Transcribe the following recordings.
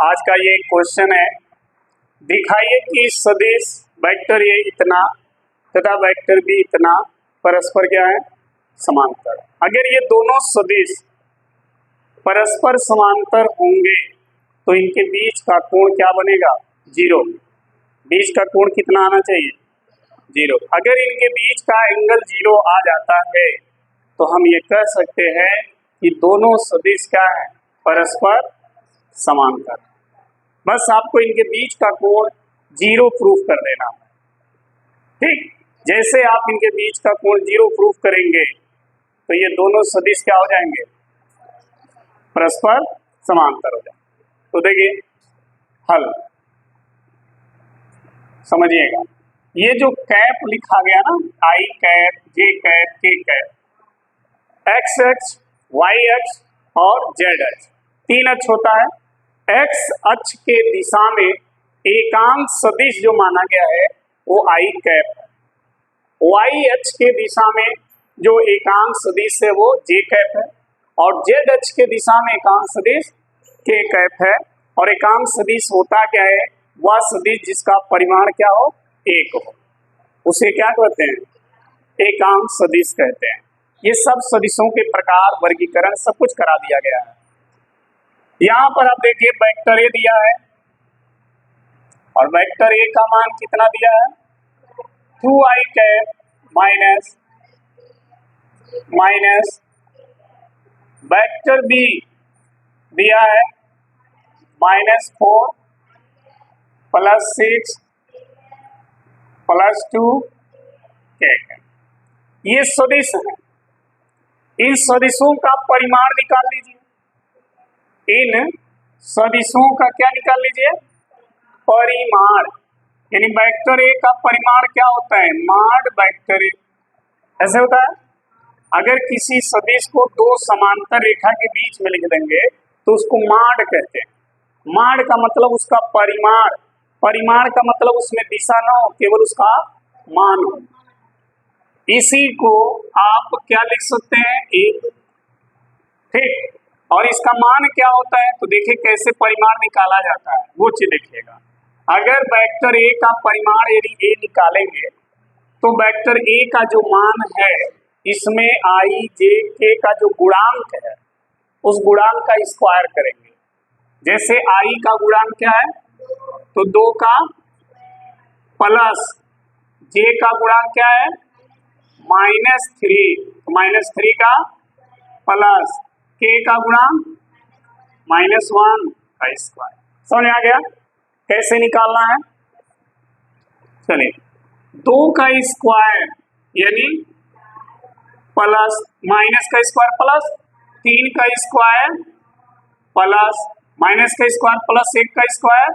आज का ये क्वेश्चन है, दिखाइए कि सदिश वेक्टर ए इतना तथा वेक्टर बी इतना परस्पर क्या है, समांतर। अगर ये दोनों सदिश परस्पर समांतर होंगे तो इनके बीच का कोण क्या बनेगा, जीरो। बीच का कोण कितना आना चाहिए, जीरो। अगर इनके बीच का एंगल जीरो आ जाता है तो हम ये कह सकते हैं कि दोनों सदिश क्या है, परस्पर समांतर। बस आपको इनके बीच का कोण जीरो प्रूफ कर देना है, ठीक। जैसे आप इनके बीच का कोण जीरो प्रूफ करेंगे तो ये दोनों सदिश क्या हो जाएंगे, परस्पर समांतर हो जाएंगे। तो देखिए हल समझिएगा, ये जो कैप लिखा गया ना, आई कैप, जे कैप, के कैप, एक्स अक्ष, वाई अक्ष और जेड अक्ष, तीन अक्ष होता है। एक्स अक्ष के दिशा में एकांक सदिश जो माना गया है वो आई कैप है। वाई अक्ष के दिशा में जो एकांक सदिश है वो जे कैप है और जेड अक्ष के दिशा में एकांक सदिश के कैप है। और एकांक सदिश होता क्या है, वह सदिश जिसका परिमाण क्या हो, एक हो, उसे क्या कहते हैं, एकांक सदिश कहते हैं। ये सब सदिशों के प्रकार, वर्गीकरण सब कुछ करा दिया गया है। यहाँ पर आप देखिए वेक्टर ए दिया है और वेक्टर ए का मान कितना दिया है, 2i cap minus vector B दिया है -4 + 6 + 2 के। ये सदिश है, इन सदिशों का परिमाण निकाल लीजिए। इन सदिशों का क्या निकाल लीजिए, परिमाण। यानी वेक्टर ए का परिमाण क्या होता है, माड वेक्टर ए, ऐसे होता है। अगर किसी सदिश को दो समांतर रेखा के बीच में लिख देंगे तो उसको माड कहते हैं। माड का मतलब उसका परिमाण, परिमाण का मतलब उसमें दिशा ना हो, केवल उसका मान हो। इसी को आप क्या लिख सकते हैं, एक, ठीक। और इसका मान क्या होता है, तो देखिए कैसे परिमाण निकाला जाता है, वो चीज देखिएगा। अगर वेक्टर ए का परिमाण यदि ए निकालेंगे तो वेक्टर ए का जो मान है इसमें आई जे के का जो गुणांक है उस गुणांक का स्क्वायर करेंगे। जैसे आई का गुणांक क्या है, तो 2 का प्लस जे का गुणांक क्या है, -3, -3 का प्लस के का गुणांक -1 का स्क्वायर। समझ आ गया कैसे निकालना है। चलिए 2 का स्क्वायर यानी प्लस माइनस का स्क्वायर प्लस 3 का स्क्वायर प्लस माइनस का स्क्वायर प्लस 1 का स्क्वायर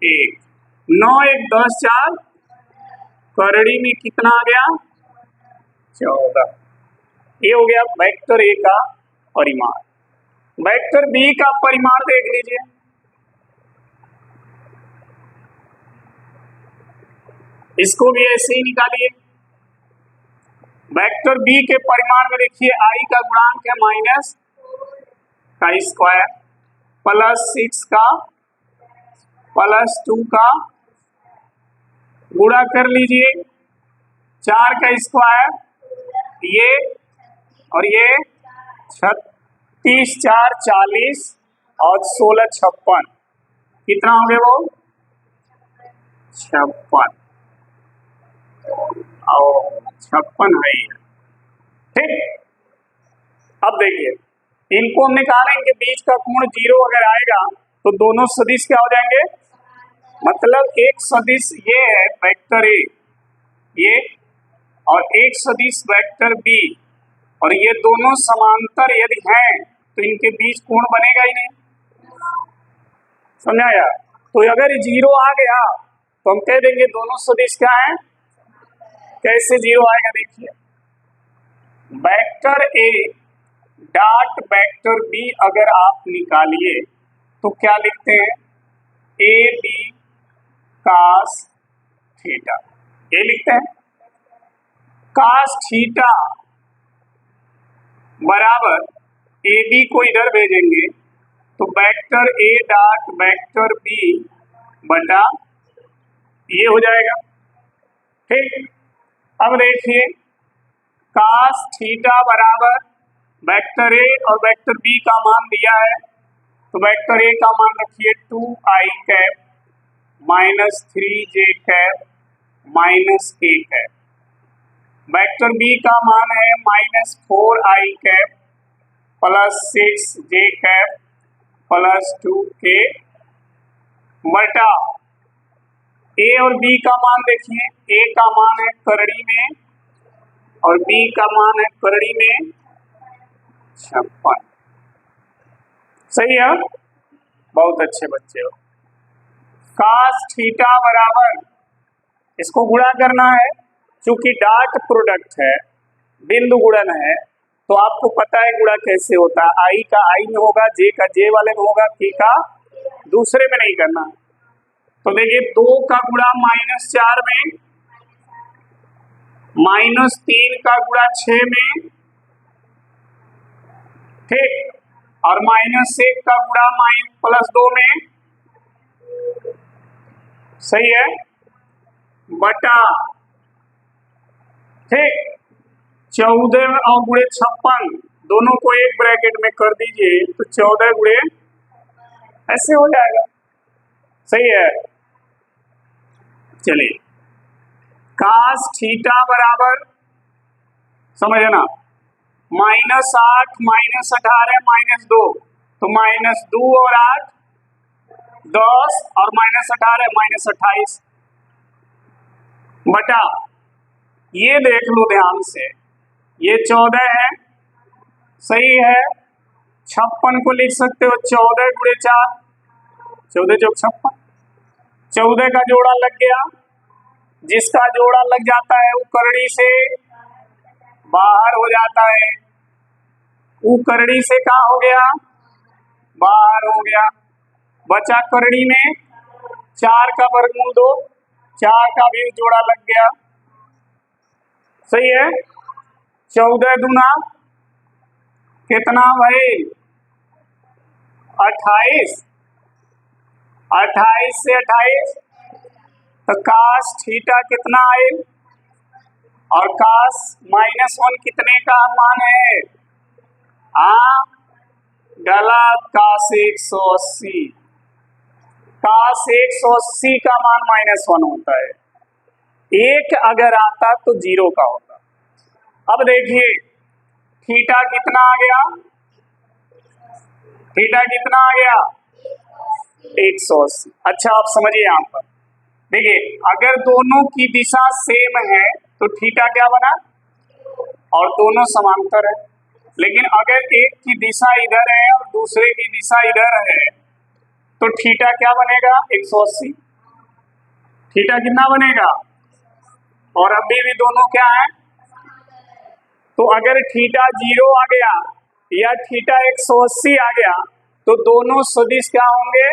1, 9 1 10 4, करड़ी में कितना आ गया, 14। ये हो गया वेक्टर ए का परिमाण। वेक्टर बी का परिमाण देख लीजिए, इसको भी ऐसे ही निकालिए। वेक्टर बी के परिमाण में देखिए आई का गुणांक है माइनस का स्क्वायर प्लस 6 का प्लस 2 का, गुणा कर लीजिए 4 का स्क्वायर ये और ये 36 4 40 और 16 56, कितना हो गया वो 56 और 56 है, ठीक। अब देखिए इनको हम निकालेंगे, बीच का कोण जीरो अगर आएगा तो दोनों सदिश क्या हो जाएंगे, मतलब एक सदिश ये है वेक्टर ए ये और एक सदिश वेक्टर बी और ये दोनों समांतर यदि हैं तो इनके बीच कोण बनेगा ही नहीं, समझाया। तो अगर जीरो आ गया तो हम कह देंगे दोनों सदिश क्या है। कैसे जीरो आएगा, देखिए vector A dot vector B अगर आप निकालिए तो क्या लिखते हैं, ए बी कास थीटा, ये लिखते हैं। कास थीटा बराबर ए बी को इधर भेजेंगे तो vector A dot vector B बटा ये हो जाएगा। ठीक, अब देखिए कास थीटा बराबर वेक्टर ए और वेक्टर बी का मान दिया है, तो वेक्टर ए का मान रखिए 2i cap minus 3j cap minus k cap, vector B का मान है minus 4i cap plus 6j cap plus 2k बटा ए और बी का मान देखिए, ए का मान है करड़ी में और बी का मान है करड़ी में 56। सही है, बहुत अच्छे बच्चे हो। कास थीटा बराबर, इसको गुणा करना है, चूंकि डॉट प्रोडक्ट है, बिंदु गुणन है, तो आपको पता है गुणा कैसे होता है, आई का आई में होगा, जे का जे वाले में होगा, के का दूसरे में नहीं करना। तो देखिए 2 का गुणा -4 में, -3 का गुणा 6 में, ठीक, और -1 का गुणा +2 में, सही है, बटा ठीक 14 और गुणे 56 दोनों को एक ब्रैकेट में कर दीजिए तो 14 गुणे ऐसे हो जाएगा। सही है, चलिए कास थीटा बराबर समझना -8 -18 -2, तो -2 और 8 10 और -18 -28 बटा ये देख लो ध्यान से, ये 14 है, सही है, 56 को लिख सकते हो 14 गुणे 4, 14 चौक 56, 14 का जोड़ा लग गया, जिसका जोड़ा लग जाता है वो करड़ी से बाहर हो जाता है, वो करड़ी से कहाँ हो गया, बाहर हो गया, बचा करड़ी में 4 का वर्गमूल 2, 4 का भी जोड़ा लग गया, सही है, 14 दूना कितना भाई 28, 28 से 28 तो कास थीटा कितना आए, और कास -1 कितने का मान है, गलत, कास 180, कास 180 का मान -1 होता है, 1 अगर आता तो 0 का होता। अब देखिए थीटा कितना आ गया, थीटा कितना आ गया 180। अच्छा आप समझिए यहाँ पर, देखिए अगर दोनों की दिशा सेम है तो थीटा क्या बना, और दोनों समांतर है, लेकिन अगर एक की दिशा इधर है और दूसरे की दिशा इधर है तो थीटा क्या बनेगा 180, थीटा कितना बनेगा, और अभी भी दोनों क्या है, तो अगर थीटा 0 आ गया या थीटा 180 आ गया तो दोनों सदिश क्या होंगे,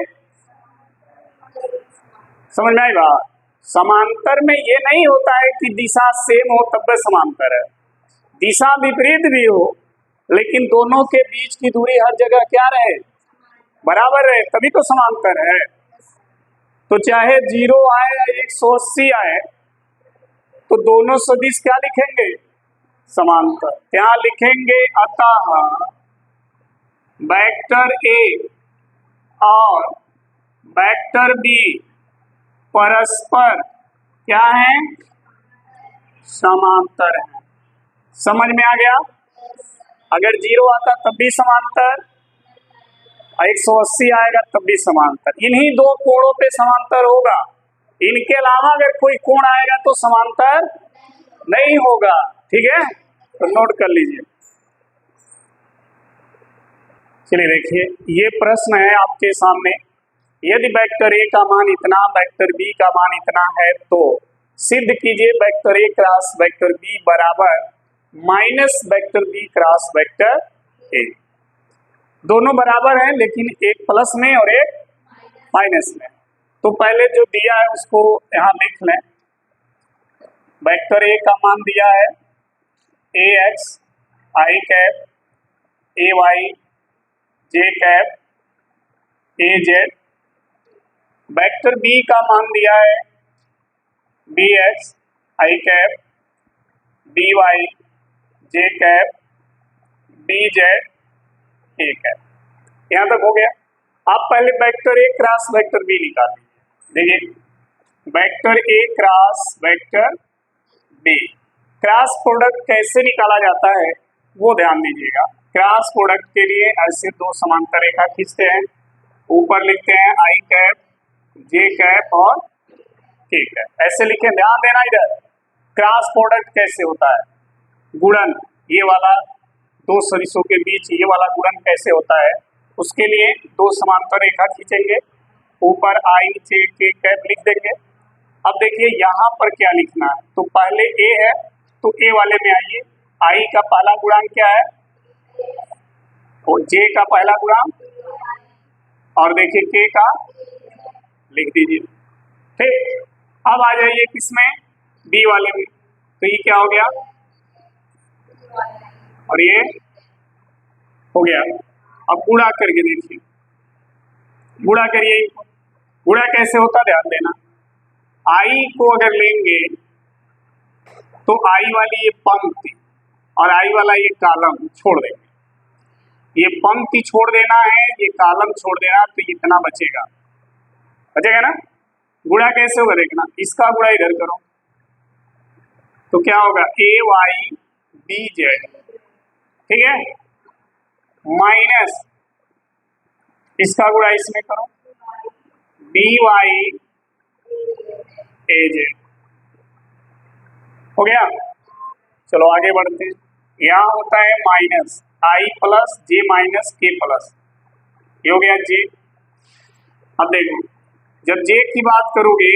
समझ में आई बात। समांतर में ये नहीं होता है कि दिशा सेम हो तब भी समांतर है, दिशा विपरीत भी हो लेकिन दोनों के बीच की दूरी हर जगह क्या रहे, बराबर रहे, तभी तो समांतर है। तो चाहे 0 आए या 180 आए तो दोनों सदिश क्या लिखेंगे, समांतर, क्या लिखेंगे, अतः वेक्टर ए और वेक्टर बी परस्पर क्या है, समांतर है। समझ में आ गया, अगर 0 आता तब भी समांतर, 180 आएगा तब भी समांतर, इन्हीं दो कोणों पे समांतर होगा, इनके अलावा अगर कोई कोण आएगा तो समांतर नहीं होगा, ठीक है, तो नोट कर लीजिए। चलिए देखिए ये प्रश्न है आपके सामने, यदि वेक्टर ए का मान इतना वेक्टर बी का मान इतना है तो सिद्ध कीजिए vector A cross vector B बराबर minus vector B cross vector A. दोनों बराबर हैं लेकिन एक प्लस में और एक माइनस में, तो पहले जो दिया है उसको यहाँ लिख लें। वेक्टर ए का मान दिया है A X I cap A Y J cap A Z, vector B का मान दिया है B X I cap, B Y J cap, B Z A cap. यहां तक हो गया। आप पहले vector A cross vector B निकाल लीजिए। देखिए vector A cross vector B, cross product कैसे निकाला जाता है वो ध्यान दीजिएगा। क्रॉस प्रोडक्ट के लिए ऐसे दो समांतर रेखा खींचते हैं, ऊपर लिखते हैं आई कैप जे कैप और के कैप, ऐसे लिखे। ध्यान देना इधर क्रॉस प्रोडक्ट कैसे होता है, गुणन, ये वाला दो सदिशों के बीच ये वाला गुणन कैसे होता है, उसके लिए दो समांतर रेखा खींचेंगे, ऊपर आई जे के कैप लिख देंगे। अब देखिए यहाँ पर क्या लिखना है, तो पहले ए है तो ए वाले में आइए, आई का पहला गुणांक क्या है, तो जे का पहला गुणांक, और देखिए के का लिख दीजिए। ठीक, अब आ जाइए किसमें, बी वाले में, तो ये क्या हो गया और ये हो गया। अब गुणा करके देखिए, गुणा करिए, गुणा कैसे होता ध्यान देना। आई को अगर लेंगे तो आई वाली ये पंक्ति और आई वाला ये कॉलम छोड़ देंगे, ये पंक्ति छोड़ देना है, ये कॉलम छोड़ देना, तो इतना बचेगा, बचेगा ना। गुणा कैसे होगा देखना, इसका गुणा इधर करो तो क्या होगा ए वाई बी जेड, ठीक है, माइनस इसका गुणा इसमें करो बी वाई ए जेड, हो गया। चलो आगे बढ़ते हैं। यहाँ होता है माइनस आई प्लस जे माइनस के प्लस, ये हो गया जे। अब देखो जब जे की बात करोगे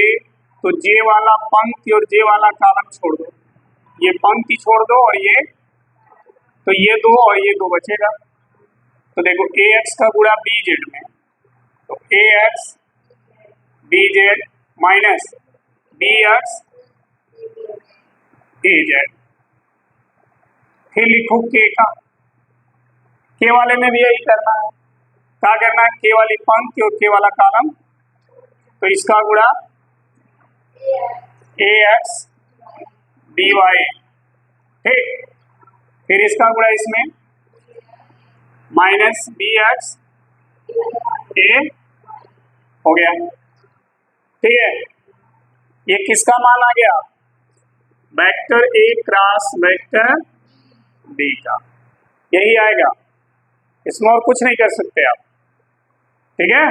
तो जे वाला पंक्ति और जे वाला कॉलम छोड़ दो, ये पंक्ति छोड़ दो और ये, तो ये दो और ये दो बचेगा। तो देखो ए एक्स का गुणा बी जेड में, तो A X B Z minus B X A Z, फिर लिखो के का, के वाले में भी यही करना है। क्या करना है, के वाली पंक्ति और के वाला कॉलम, तो इसका गुणा ए एक्स डी वाई, ठीक, फिर इसका गुणा इसमें माइनस बी एक्स ए, हो गया, ठीक है। ये किसका मान आ गया, vector A cross vector B का, यही आएगा, इसमें और कुछ नहीं कर सकते आप, ठीक है।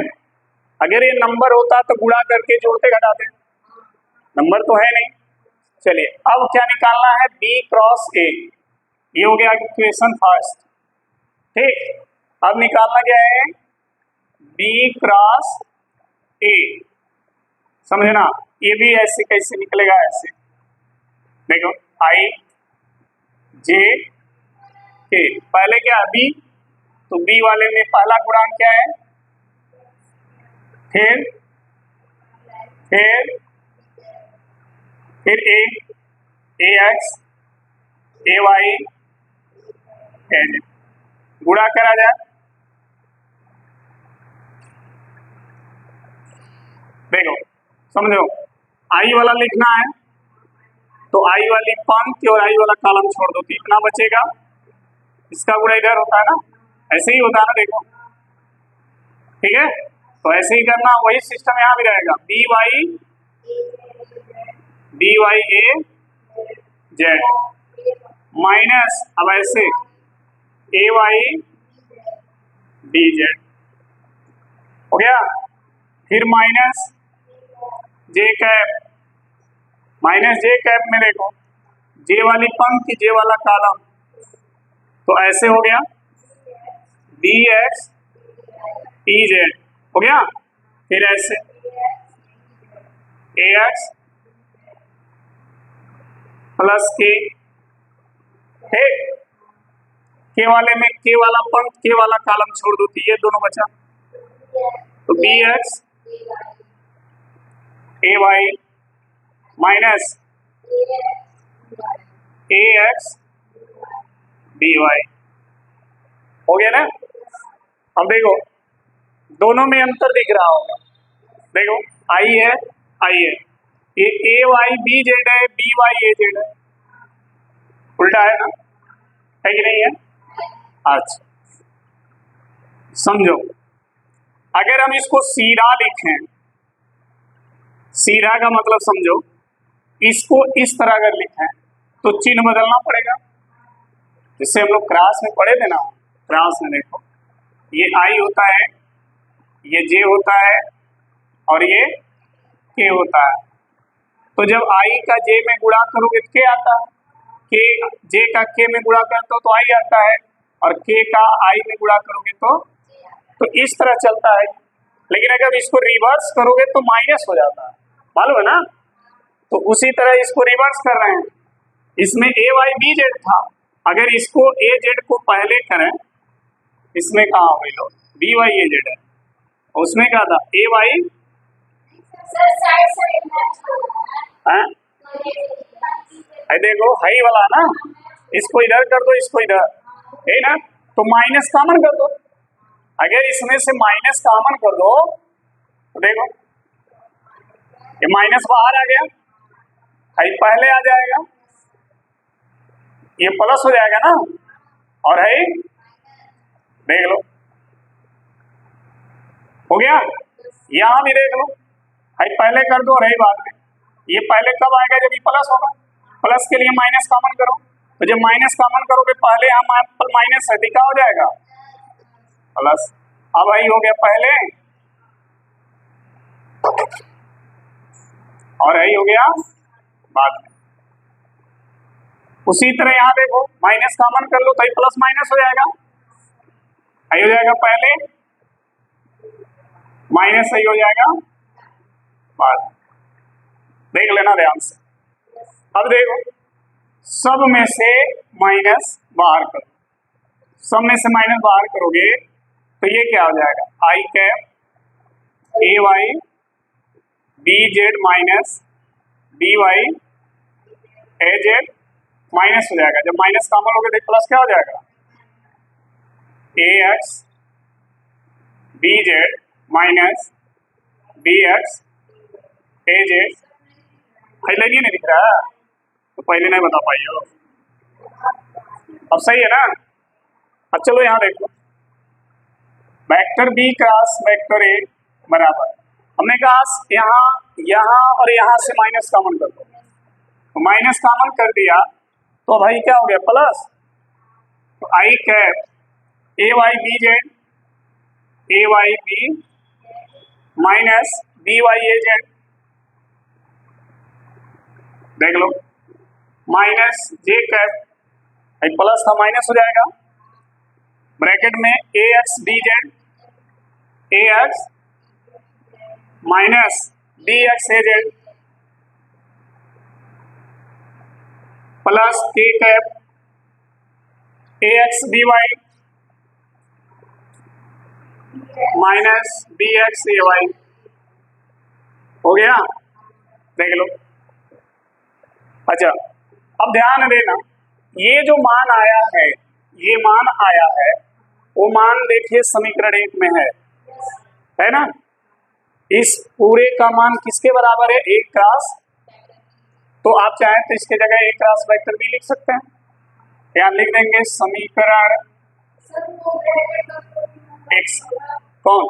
अगर ये नंबर होता तो गुणा करके जोड़ते घटाते, नंबर तो है नहीं। चलिए अब क्या निकालना है, बी क्रॉस ए, ये हो गया इक्वेशन फर्स्ट, ठीक। अब निकालना क्या है, बी क्रॉस ए, समझना, ये भी ऐसे कैसे निकलेगा, ऐसे देखो आई जे के, पहले क्या है बी, तो बी वाले में पहला गुणांक क्या है, फिर ए x A Y A Z, गुणा करा जाए, देखो समझो आई वाला लिखना है तो आई वाली पंक्ति और आई वाला कॉलम छोड़ दो, तो इतना बचेगा, इसका गुणा इधर होता है ना, ऐसे ही होता है ना, देखो, ठीक है। तो ऐसे ही करना, वही सिस्टम यहाँ भी रहेगा, B Y A Z minus, अब ऐसे ए वाई बी जेड, हो गया, फिर minus J cap, minus J cap में देखो जे वाली पंक्ति जे वाला कॉलम, तो ऐसे हो गया बी एक्स ई जेड, हो गया, फिर ऐसे ए एक्स प्लस के, ठीक, के वाले में के वाला पंक्ति के वाला कॉलम छोड़ दो, तो ये दोनों बचा, तो B X A Y minus A X B Y, हो गया ना। अब देखो दोनों में अंतर दिख रहा होगा। देखो आई है, आई है, ये ए वाई बी जेड है, बी वाई ए जेड है, उल्टा है ना, है कि नहीं है? अच्छा समझो, अगर हम इसको सीधा लिखें, सीधा का मतलब समझो, इसको इस तरह अगर लिखें तो चिन्ह बदलना पड़ेगा। जिससे हम लोग क्रास में पढ़े थे ना, क्रास में देखो ये आई होता है, ये जे होता है और ये के होता है। तो जब आई का जे में गुणा करोगे तो के आता है, के जे का के में गुणा करते हो तो आई आता है, और के का आई में गुणा करोगे तो इस तरह चलता है। लेकिन अगर इसको रिवर्स करोगे तो माइनस हो जाता है, मालूम है ना? तो उसी तरह इसको रिवर्स कर रहे हैं। इसमें ए वाई बी जेड था, अगर इसको ए जेड को पहले करें, इसमें कहा हो लो बी वाई ए जेड है, उसमें क्या था ए वाई, देखो हाई वाला ना, इसको इधर कर दो, इसको इधर, है ना, तो माइनस कॉमन कर दो। अगर इसमें से माइनस कॉमन कर दो तो देखो ये माइनस बाहर आ गया, हाई पहले आ जाएगा, ये प्लस हो जाएगा ना, और है देख लो हो गया। यहां भी देख लो, हाई पहले कर दो, रही बाद में, ये पहले कब आएगा जब ये प्लस होगा, प्लस के लिए माइनस कॉमन करो, तो जब माइनस कॉमन करोगे पहले हम पर माइनस है, दिखा हो जाएगा प्लस, अब आई हो गया पहले और आई हो गया बाद में। उसी तरह यहाँ देखो माइनस कॉमन कर लो तो प्लस माइनस हो जाएगा, आई हो जाएगा पहले, माइनस सही हो जाएगा बाद, देख लेना ध्यान से। अब देखो सब में से माइनस बाहर करो, सब में से माइनस बाहर करोगे तो ये क्या हो जाएगा, I cap A Y B Z minus B Y A Z minus हो जाएगा। जब माइनस कॉमन लोगे तो प्लस क्या हो जाएगा, A X B Z minus B X A Z. पहले नहीं दिख रहा है तो पहले नहीं बता पाई हो, अब सही है ना? अब चलो यहाँ देखो, vector B cross vector A बराबर, हमने कहा यहाँ यहाँ और यहाँ से माइनस कॉमन कर दो, तो माइनस कॉमन कर दिया तो भाई क्या हो गया प्लस, तो I cap A Y B Z A Y B minus B Y A Z, देख लो माइनस जे कैप प्लस था माइनस हो जाएगा, ब्रैकेट में A X B Z A X minus B X A Z plus K cap A X B Y minus B X A Y, हो गया, देख लो। अच्छा अब ध्यान देना, ये जो मान आया है, ये मान आया है, वो मान देखिए समीकरण 1 में है ना? इस पूरे का मान किसके बराबर है, एक क्रॉस, तो आप चाहें तो इसके जगह एक क्रॉस वेक्टर भी लिख सकते हैं, यहाँ लिख देंगे समीकरण x कौन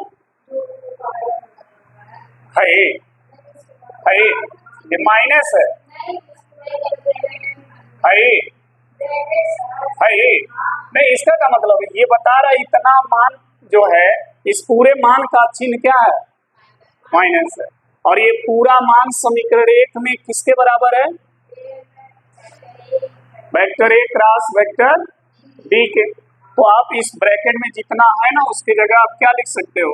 है, ये माइनस है नहीं, इसका क्या मतलब है, ये बता रहा है इतना मान जो है, इस पूरे मान का चिन्ह क्या है, माइनस है, और ये पूरा मान समीकरण 1 में किसके बराबर है, vector A cross vector B के। तो आप इस ब्रैकेट में जितना है ना उसकी जगह आप क्या लिख सकते हो,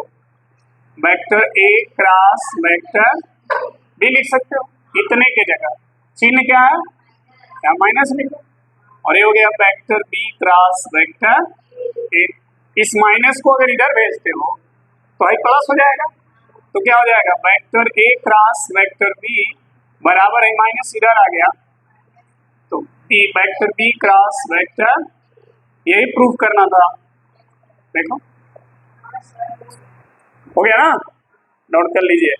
vector A cross vector B लिख सकते हो, इतने के जगह चिन्ह क्या है, क्या माइनस लिखो, और ये हो गया vector B cross vector A. इस माइनस को अगर इधर भेजते हो तो आई प्लस हो जाएगा, तो क्या हो जाएगा, vector A cross vector B बराबर है, माइनस इधर आ गया, तो B vector B cross vector, यही प्रूफ करना था। देखो हो गया ना, नोट कर लीजिए।